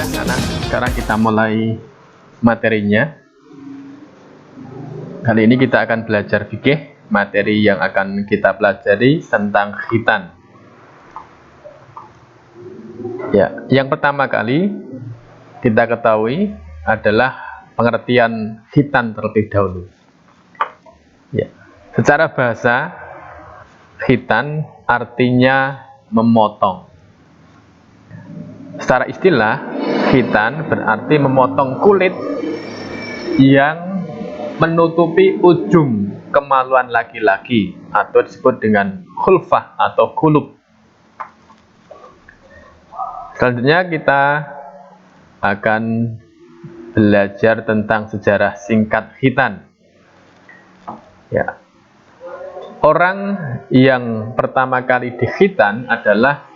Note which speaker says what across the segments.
Speaker 1: anak-anak, sekarang kita mulai materinya. Kali ini kita akan belajar fikih. Materi yang akan kita pelajari tentang khitan. Ya, yang pertama kali kita ketahui adalah pengertian khitan terlebih dahulu. Ya, secara bahasa khitan artinya memotong. Secara istilah, khitan berarti memotong kulit yang menutupi ujung kemaluan laki-laki atau disebut dengan khulfah atau kulub. Selanjutnya kita akan belajar tentang sejarah singkat khitan. Ya. Orang yang pertama kali dikhitan adalah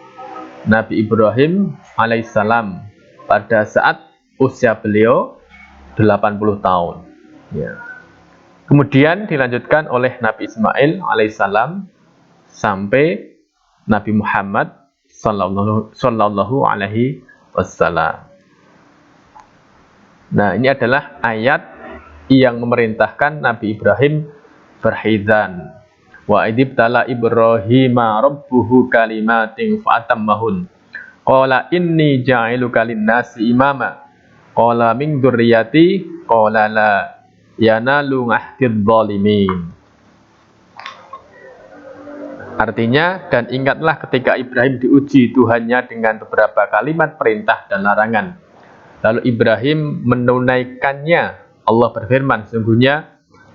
Speaker 1: Nabi Ibrahim alaihissalam pada saat usia beliau 80 tahun. Ya. Kemudian dilanjutkan oleh Nabi Ismail alaihissalam sampai Nabi Muhammad sallallahu alaihi wasallam. Nah, ini adalah ayat yang memerintahkan Nabi Ibrahim berkhitan. Wa idibtala Ibrahima rabbuhu kalimatin fa'atammahun. Qala inni ja'iluka lin-nasi imama. Qala min dzurriyyati qala la yanalu ahdidz zalimin. Artinya, dan ingatlah ketika Ibrahim diuji Tuhannya dengan beberapa kalimat perintah dan larangan. Lalu Ibrahim menunaikannya. Allah berfirman, sesungguhnya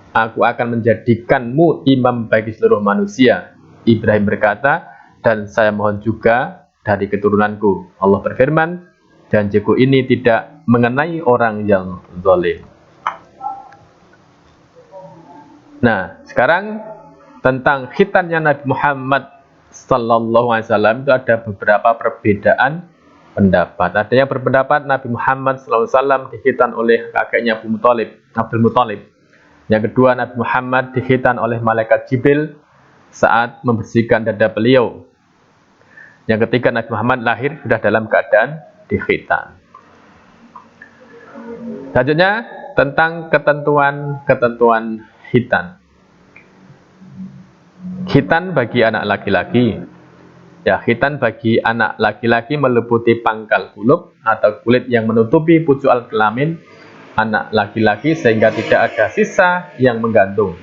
Speaker 1: Aku akan menjadikanmu imam bagi seluruh manusia. Ibrahim berkata, dan saya mohon juga dari keturunanku. Allah berfirman, janjiku ini tidak mengenai orang yang zalim. Nah, sekarang tentang khitannya Nabi Muhammad sallallahu alaihi wasallam itu ada beberapa perbedaan pendapat. Ada yang berpendapat Nabi Muhammad sallallahu alaihi wasallam dikhitan oleh kakeknya Abdul Muthalib. Yang kedua, Nabi Muhammad dikhitan oleh malaikat Jibril saat membersihkan dada beliau. Yang ketiga, Nabi Muhammad lahir sudah dalam keadaan dikhitan. Selanjutnya tentang ketentuan khitan. Khitan bagi anak laki-laki. Ya, khitan bagi anak laki-laki meliputi pangkal kulub atau kulit yang menutupi pucuk al-kelamin anak laki-laki sehingga tidak ada sisa yang menggantung.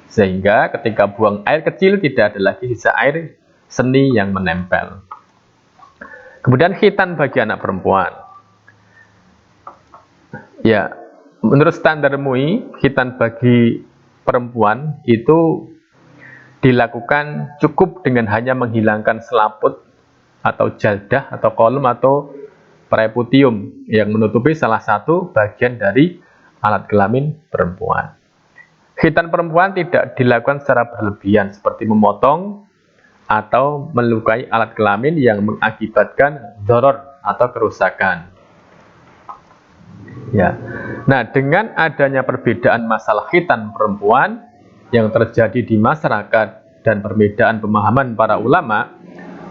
Speaker 1: Sehingga ketika buang air kecil tidak ada lagi sisa air seni yang menempel. Kemudian khitan bagi anak perempuan. Ya, menurut standar MUI, khitan bagi perempuan itu dilakukan cukup dengan hanya menghilangkan selaput atau jaldah atau kolom atau preputium yang menutupi salah satu bagian dari alat kelamin perempuan. Khitan perempuan tidak dilakukan secara berlebihan seperti memotong atau melukai alat kelamin yang mengakibatkan dharar atau kerusakan. Ya. Nah, dengan adanya perbedaan masalah khitan perempuan yang terjadi di masyarakat dan perbedaan pemahaman para ulama,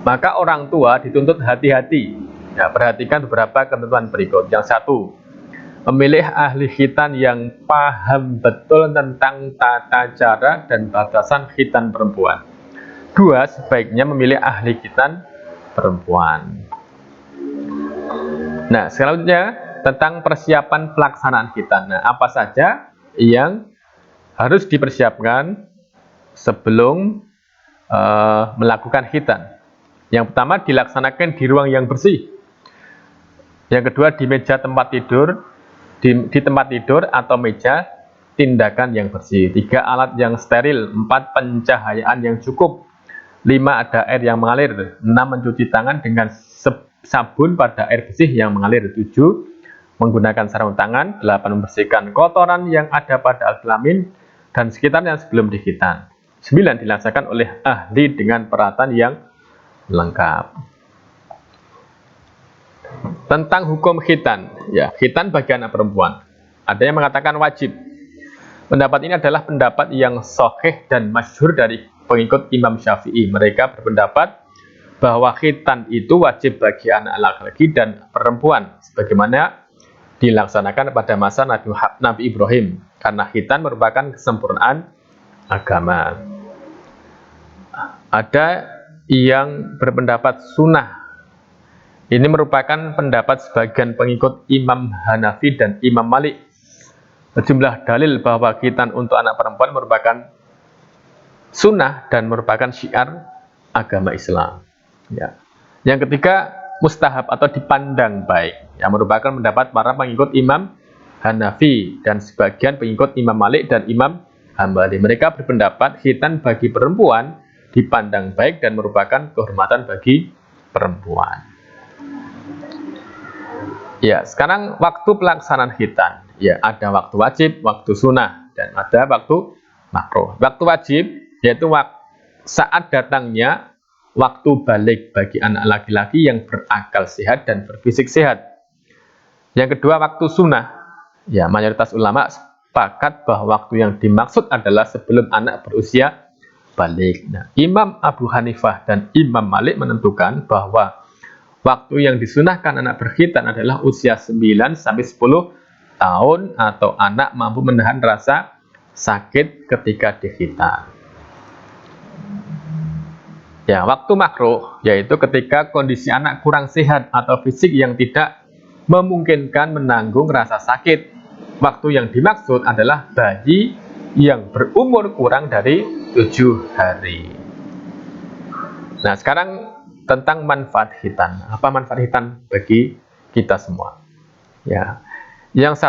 Speaker 1: maka orang tua dituntut hati-hati. Ya, perhatikan beberapa ketentuan berikut. Yang satu, memilih ahli khitan yang paham betul tentang tata cara dan batasan khitan perempuan. Dua, sebaiknya memilih ahli khitan perempuan. Nah, selanjutnya tentang persiapan pelaksanaan khitan. Nah, apa saja yang harus dipersiapkan sebelum melakukan khitan? Yang pertama, dilaksanakan di ruang yang bersih. Yang kedua, di meja tempat tidur, di tempat tidur atau meja tindakan yang bersih. 3, alat yang steril. 4, pencahayaan yang cukup. 5, ada air yang mengalir. 6, mencuci tangan dengan sabun pada air bersih yang mengalir. 7, menggunakan sarung tangan. 8, membersihkan kotoran yang ada pada alat kelamin dan sekitarnya sebelum dikhitan. 9, dilaksanakan oleh ahli dengan peralatan yang lengkap. Tentang hukum khitan, ya, khitan bagi anak perempuan. Ada yang mengatakan wajib. Pendapat ini adalah pendapat yang sahih dan masyhur dari pengikut Imam Syafi'i. Mereka berpendapat bahwa khitan itu wajib bagi anak laki-laki dan perempuan sebagaimana dilaksanakan pada masa Nabi Ibrahim, karena khitan merupakan kesempurnaan agama. Ada yang berpendapat sunnah. Ini merupakan pendapat sebagian pengikut Imam Hanafi dan Imam Malik. Sejumlah dalil bahwa khitan untuk anak perempuan merupakan sunnah dan merupakan syiar agama Islam. Ya. Yang ketiga, mustahab atau dipandang baik, yang merupakan pendapat para pengikut Imam Hanafi dan sebagian pengikut Imam Malik dan Imam Hambali. Mereka berpendapat khitan bagi perempuan dipandang baik dan merupakan kehormatan bagi perempuan. Ya, sekarang waktu pelaksanaan khitan. Ya, ada waktu wajib, waktu sunnah, dan ada waktu makruh. Waktu wajib yaitu saat datangnya waktu balik bagi anak laki-laki yang berakal sehat dan berfisik sehat. Yang kedua, waktu sunnah. Ya, mayoritas ulama sepakat bahwa waktu yang dimaksud adalah sebelum anak berusia balik. Nah, Imam Abu Hanifah dan Imam Malik menentukan bahwa waktu yang disunahkan anak berkhitan adalah usia 9-10 tahun atau anak mampu menahan rasa sakit ketika dikhitan. Ya, waktu makruh yaitu ketika kondisi anak kurang sehat atau fisik yang tidak memungkinkan menanggung rasa sakit. Waktu yang dimaksud adalah bayi yang berumur kurang dari 7 hari. Nah, sekarang tentang manfaat khitan. Apa manfaat khitan bagi kita semua? Ya. Yang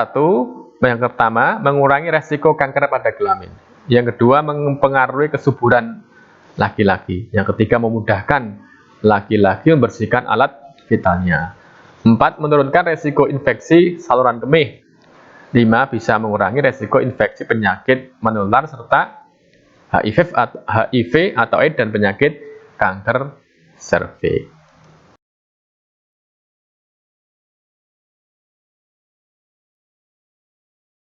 Speaker 1: pertama, mengurangi resiko kanker pada kelamin. Yang kedua, mempengaruhi kesuburan laki-laki. Yang ketiga, memudahkan laki-laki membersihkan alat vitalnya. 4, menurunkan resiko infeksi saluran kemih. 5, bisa mengurangi resiko infeksi penyakit menular serta HIV atau AIDS dan penyakit kanker serviks.